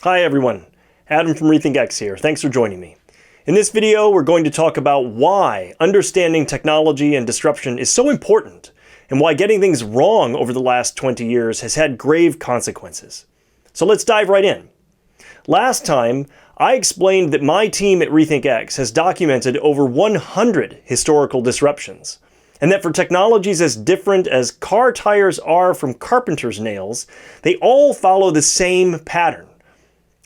Hi everyone, Adam from RethinkX here. Thanks for joining me. In this video, we're going to talk about why understanding technology and disruption is so important, and why getting things wrong over the last 20 years has had grave consequences. So let's dive right in. Last time, I explained that my team at RethinkX has documented over 100 historical disruptions, and that for technologies as different as car tires are from carpenter's nails, they all follow the same pattern.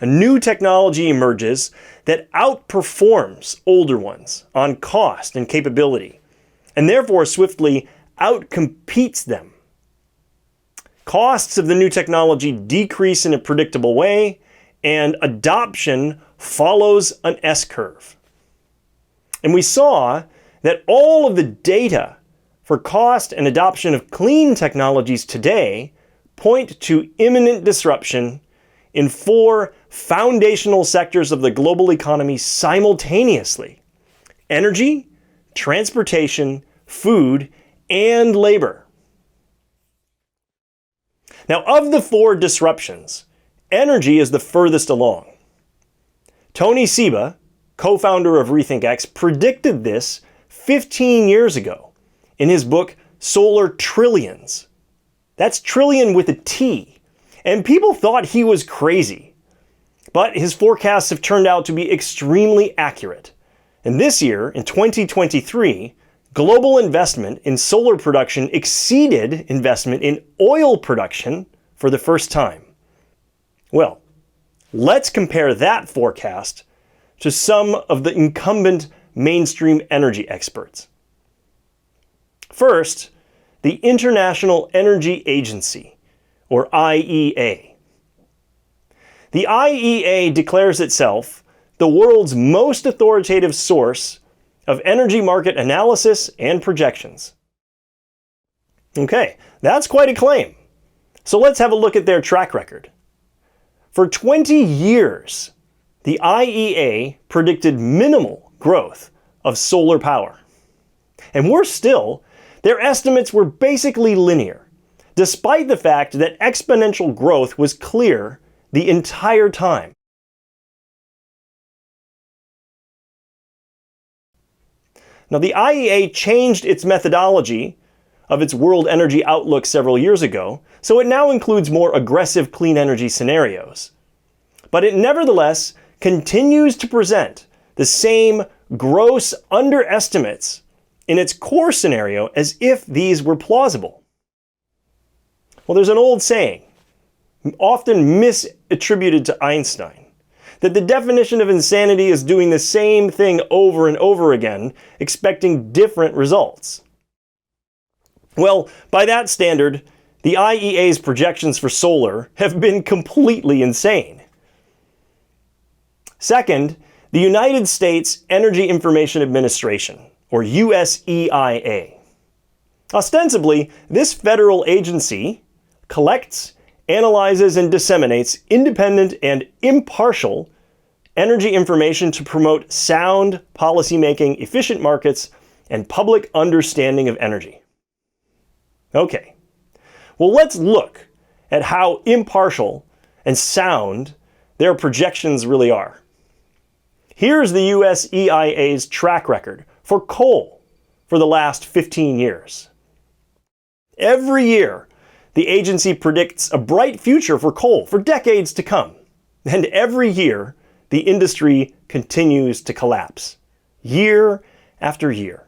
A new technology emerges that outperforms older ones on cost and capability, and therefore swiftly outcompetes them. Costs of the new technology decrease in a predictable way, and adoption follows an S-curve. And we saw that all of the data for cost and adoption of clean technologies today point to imminent disruption in 4 foundational sectors of the global economy simultaneously: energy, transportation, food, and labor. Now, of the 4 disruptions, energy is the furthest along. Tony Seba, co-founder of RethinkX, predicted this 15 years ago in his book Solar Trillions. That's trillion with a T. And people thought he was crazy. But his forecasts have turned out to be extremely accurate. And this year, in 2023, global investment in solar production exceeded investment in oil production for the first time. Well, let's compare that forecast to some of the incumbent mainstream energy experts. First, the International Energy Agency, or IEA. The IEA declares itself the world's most authoritative source of energy market analysis and projections. Okay, that's quite a claim. So let's have a look at their track record. For 20 years, the IEA predicted minimal growth of solar power. And worse still, their estimates were basically linear, despite the fact that exponential growth was clear the entire time. Now, the IEA changed its methodology of its World Energy Outlook several years ago, so it now includes more aggressive clean energy scenarios. But it nevertheless continues to present the same gross underestimates in its core scenario as if these were plausible. Well, there's an old saying, often misattributed to Einstein, that the definition of insanity is doing the same thing over and over again, expecting different results. Well, by that standard, the IEA's projections for solar have been completely insane. Second, the United States Energy Information Administration, or USEIA. Ostensibly, this federal agency collects, analyzes, and disseminates independent and impartial energy information to promote sound policymaking, efficient markets, and public understanding of energy. Okay, well, let's look at how impartial and sound their projections really are. Here's the USEIA's track record for coal for the last 15 years. Every year, the agency predicts a bright future for coal for decades to come. And every year, the industry continues to collapse, year after year.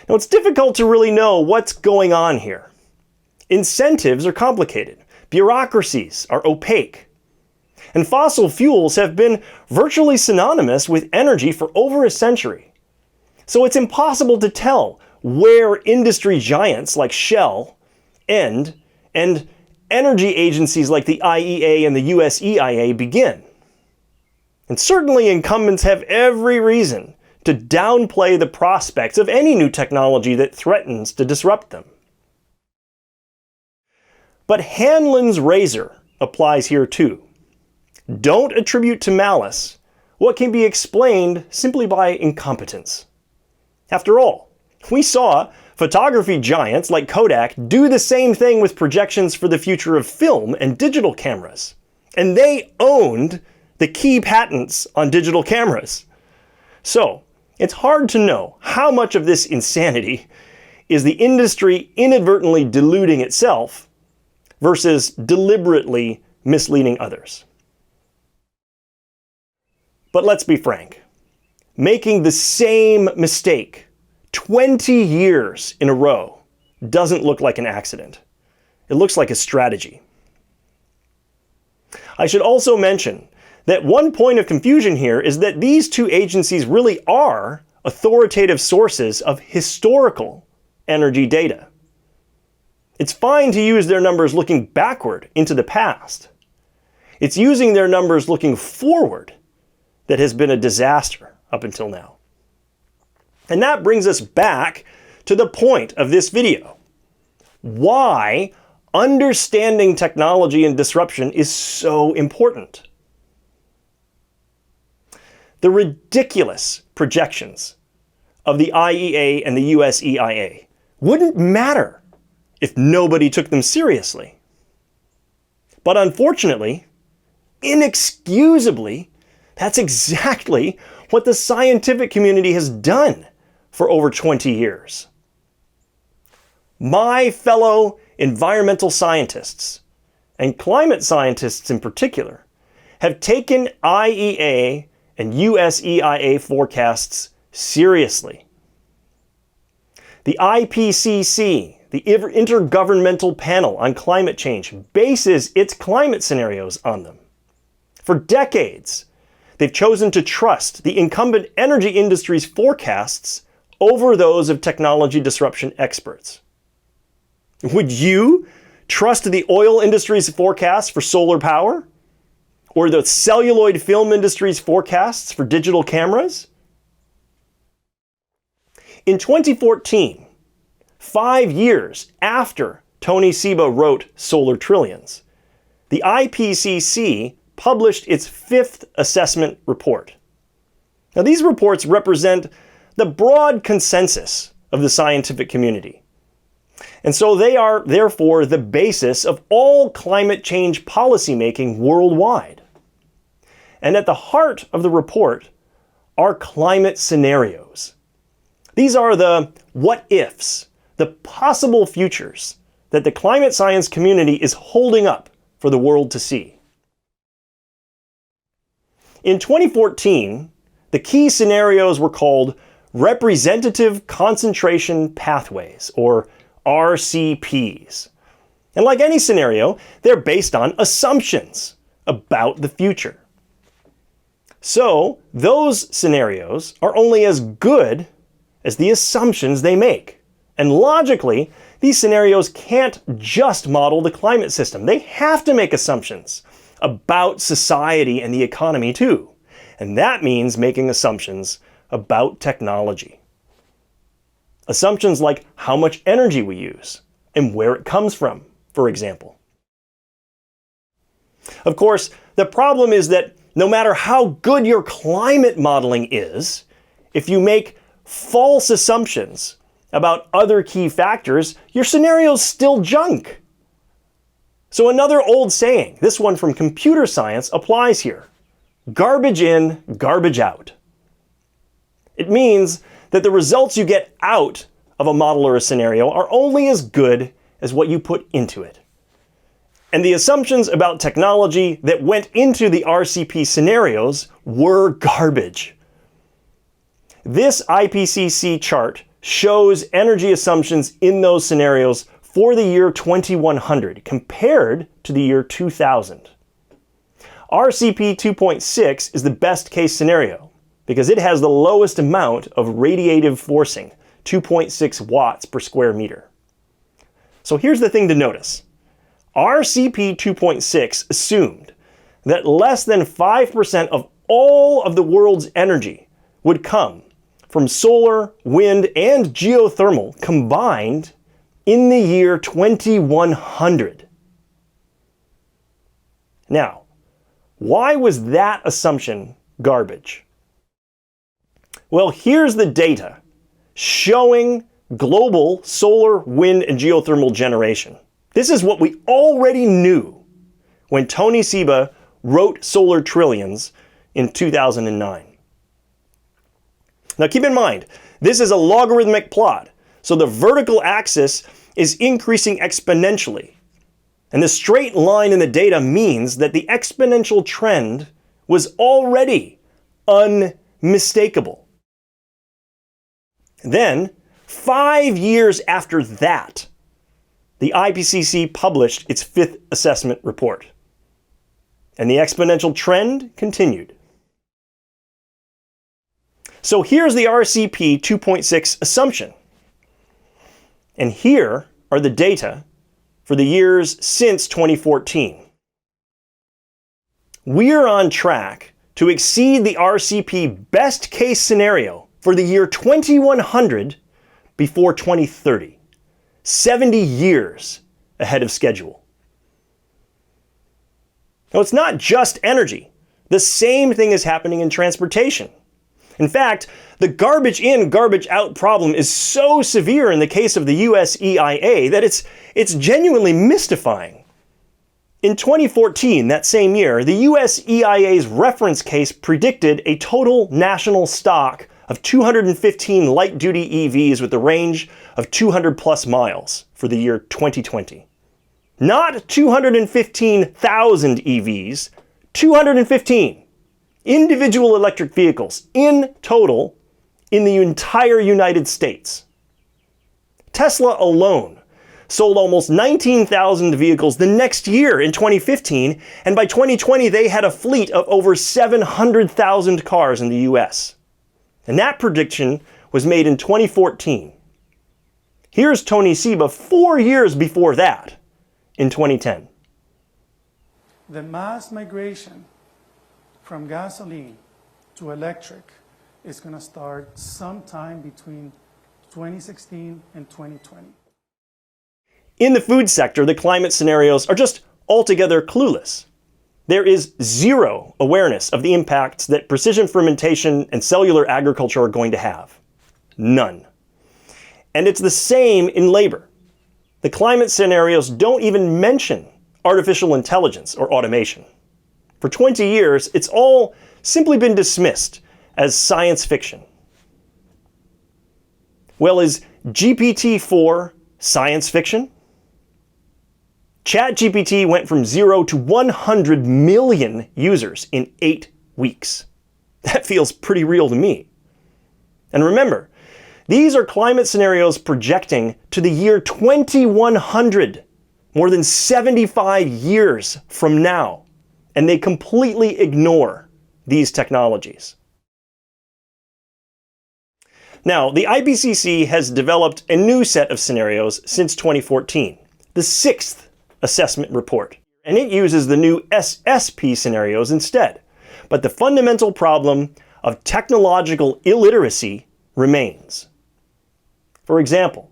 Now, it's difficult to really know what's going on here. Incentives are complicated. Bureaucracies are opaque. And fossil fuels have been virtually synonymous with energy for over a century. So it's impossible to tell where industry giants like Shell end and energy agencies like the IEA and the USEIA begin. And certainly incumbents have every reason to downplay the prospects of any new technology that threatens to disrupt them. But Hanlon's razor applies here too. Don't attribute to malice what can be explained simply by incompetence. After all, we saw photography giants like Kodak do the same thing with projections for the future of film and digital cameras. And they owned the key patents on digital cameras. So, it's hard to know how much of this insanity is the industry inadvertently deluding itself versus deliberately misleading others. But let's be frank. Making the same mistake 20 years in a row doesn't look like an accident. It looks like a strategy. I should also mention that one point of confusion here is that these two agencies really are authoritative sources of historical energy data. It's fine to use their numbers looking backward into the past. It's using their numbers looking forward that has been a disaster up until now. And that brings us back to the point of this video. Why understanding technology and disruption is so important. The ridiculous projections of the IEA and the USEIA wouldn't matter if nobody took them seriously. But unfortunately, inexcusably, that's exactly what the scientific community has done for over 20 years. My fellow environmental scientists, and climate scientists in particular, have taken IEA and USEIA forecasts seriously. The IPCC, the Intergovernmental Panel on Climate Change, bases its climate scenarios on them. For decades, they've chosen to trust the incumbent energy industry's forecasts over those of technology disruption experts. Would you trust the oil industry's forecasts for solar power? Or the celluloid film industry's forecasts for digital cameras? In 2014, 5 years after Tony Seba wrote Solar Trillions, the IPCC published its 5th assessment report. Now, these reports represent the broad consensus of the scientific community. And so they are, therefore, the basis of all climate change policymaking worldwide. And at the heart of the report are climate scenarios. These are the what-ifs, the possible futures that the climate science community is holding up for the world to see. In 2014, the key scenarios were called Representative Concentration Pathways, or RCPs. And like any scenario, they're based on assumptions about the future. So, those scenarios are only as good as the assumptions they make. And logically, these scenarios can't just model the climate system. They have to make assumptions about society and the economy too. And that means making assumptions about technology. Assumptions like how much energy we use and where it comes from, for example. Of course, the problem is that no matter how good your climate modeling is, if you make false assumptions about other key factors, your scenario's still junk. So another old saying, this one from computer science, applies here. Garbage in, garbage out. It means that the results you get out of a model or a scenario are only as good as what you put into it. And the assumptions about technology that went into the RCP scenarios were garbage. This IPCC chart shows energy assumptions in those scenarios for the year 2100 compared to the year 2000. RCP 2.6 is the best case scenario because it has the lowest amount of radiative forcing, 2.6 watts per square meter. So here's the thing to notice. RCP 2.6 assumed that less than 5% of all of the world's energy would come from solar, wind, and geothermal combined in the year 2100. Now, why was that assumption garbage? Well, here's the data showing global solar, wind, and geothermal generation. This is what we already knew when Tony Seba wrote solar trillions in 2009. Now keep in mind, this is a logarithmic plot, so the vertical axis is increasing exponentially. And the straight line in the data means that the exponential trend was already unmistakable. Then, 5 years after that, the IPCC published its 5th assessment report. And the exponential trend continued. So here's the RCP 2.6 assumption. And here are the data for the years since 2014. We're on track to exceed the RCP best case scenario for the year 2100 before 2030, 70 years ahead of schedule. Now, it's not just energy. The same thing is happening in transportation. In fact, the garbage in, garbage out problem is so severe in the case of the USEIA that it's genuinely mystifying. In 2014, that same year, the USEIA's reference case predicted a total national stock of 215 light-duty EVs with a range of 200 plus miles for the year 2020. Not 215,000 EVs, 215 individual electric vehicles in total in the entire United States. Tesla alone sold almost 19,000 vehicles the next year in 2015, and by 2020 they had a fleet of over 700,000 cars in the US. And that prediction was made in 2014. Here's Tony Seba 4 years before that, in 2010. The mass migration from gasoline to electric is going to start sometime between 2016 and 2020. In the food sector, the climate scenarios are just altogether clueless. There is zero awareness of the impacts that precision fermentation and cellular agriculture are going to have. None. And it's the same in labor. The climate scenarios don't even mention artificial intelligence or automation. For 20 years, it's all simply been dismissed as science fiction. Well, is GPT-4 science fiction? ChatGPT went from 0 to 100 million users in 8 weeks. That feels pretty real to me. And remember, these are climate scenarios projecting to the year 2100, more than 75 years from now. And they completely ignore these technologies. Now, the IPCC has developed a new set of scenarios since 2014, the 6th assessment report, and it uses the new SSP scenarios instead. But the fundamental problem of technological illiteracy remains. For example,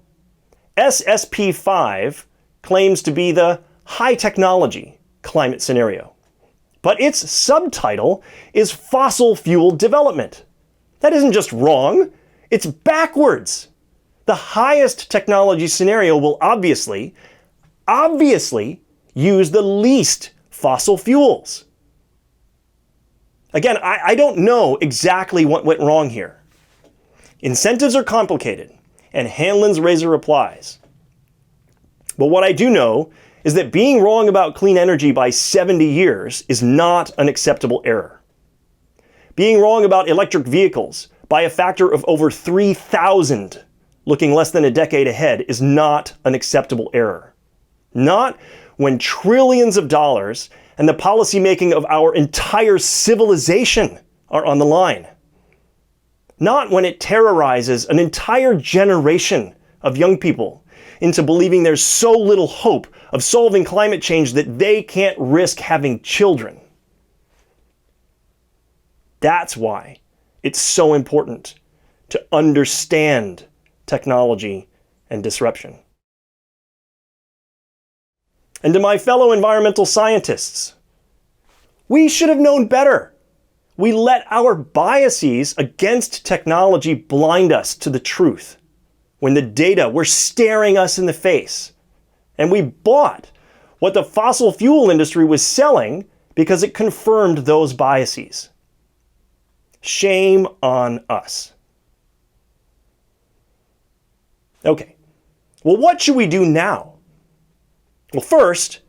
SSP 5 claims to be the high technology climate scenario. But its subtitle is fossil fuel development. That isn't just wrong, it's backwards. The highest technology scenario will obviously use the least fossil fuels. Again, I don't know exactly what went wrong here. Incentives are complicated, and Hanlon's razor applies. But what I do know is that being wrong about clean energy by 70 years is not an acceptable error. Being wrong about electric vehicles by a factor of over 3,000, looking less than a decade ahead, is not an acceptable error. Not when trillions of dollars and the policymaking of our entire civilization are on the line. Not when it terrorizes an entire generation of young people into believing there's so little hope of solving climate change that they can't risk having children. That's why it's so important to understand technology and disruption. And to my fellow environmental scientists, we should have known better. We let our biases against technology blind us to the truth when the data were staring us in the face. And we bought what the fossil fuel industry was selling because it confirmed those biases. Shame on us. Okay, well, what should we do now? Well, first,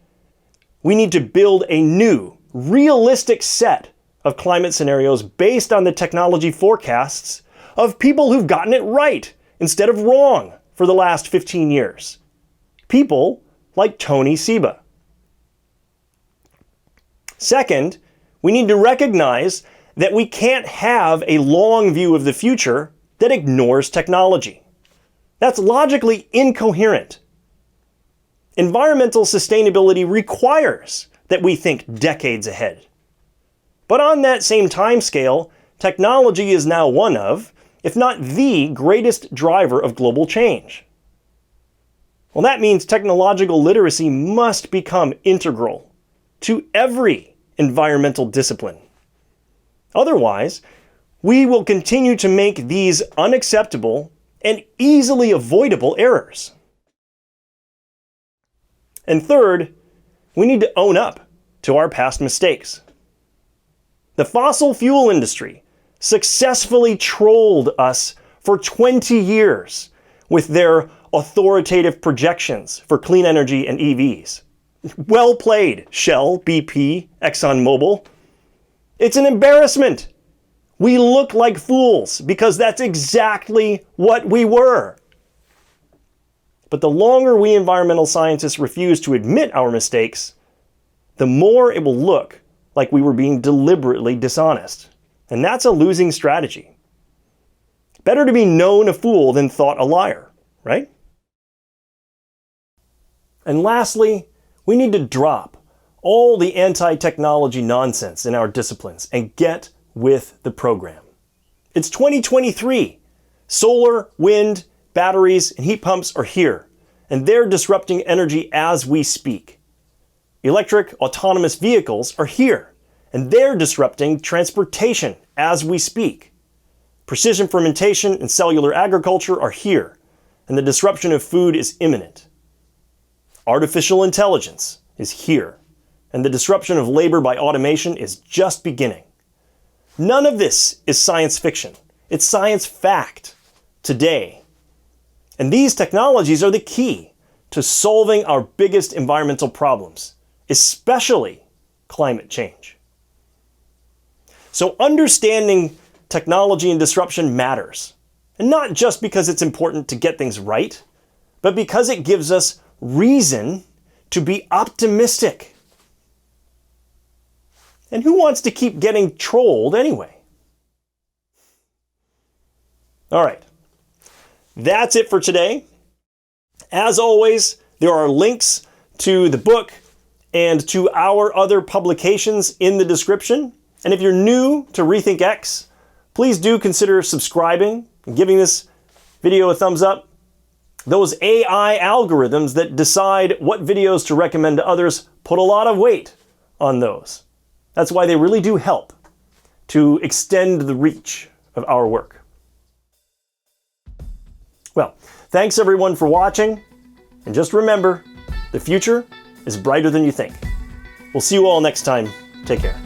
we need to build a new, realistic set of climate scenarios based on the technology forecasts of people who've gotten it right instead of wrong for the last 15 years. People like Tony Seba. Second, we need to recognize that we can't have a long view of the future that ignores technology. That's logically incoherent. Environmental sustainability requires that we think decades ahead. But on that same timescale, technology is now one of, if not the greatest driver of global change. Well, that means technological literacy must become integral to every environmental discipline. Otherwise, we will continue to make these unacceptable and easily avoidable errors. And third, we need to own up to our past mistakes. The fossil fuel industry successfully trolled us for 20 years with their authoritative projections for clean energy and EVs. Well played, Shell, BP, ExxonMobil. It's an embarrassment. We look like fools because that's exactly what we were. But the longer we environmental scientists refuse to admit our mistakes, the more it will look like we were being deliberately dishonest. And that's a losing strategy. Better to be known a fool than thought a liar, right? And lastly, we need to drop all the anti-technology nonsense in our disciplines and get with the program. It's 2023. Solar, wind, batteries, and heat pumps are here, and they're disrupting energy as we speak. Electric autonomous vehicles are here, and they're disrupting transportation as we speak. Precision fermentation and cellular agriculture are here, and the disruption of food is imminent. Artificial intelligence is here, and the disruption of labor by automation is just beginning. None of this is science fiction. It's science fact today. And these technologies are the key to solving our biggest environmental problems, especially climate change. So understanding technology and disruption matters. And not just because it's important to get things right, but because it gives us reason to be optimistic. And who wants to keep getting trolled anyway? All right. That's it for today. As always, there are links to the book and to our other publications in the description. And if you're new to RethinkX, please do consider subscribing and giving this video a thumbs up. Those AI algorithms that decide what videos to recommend to others put a lot of weight on those. That's why they really do help to extend the reach of our work. Well, thanks everyone for watching, and just remember, the future is brighter than you think. We'll see you all next time. Take care.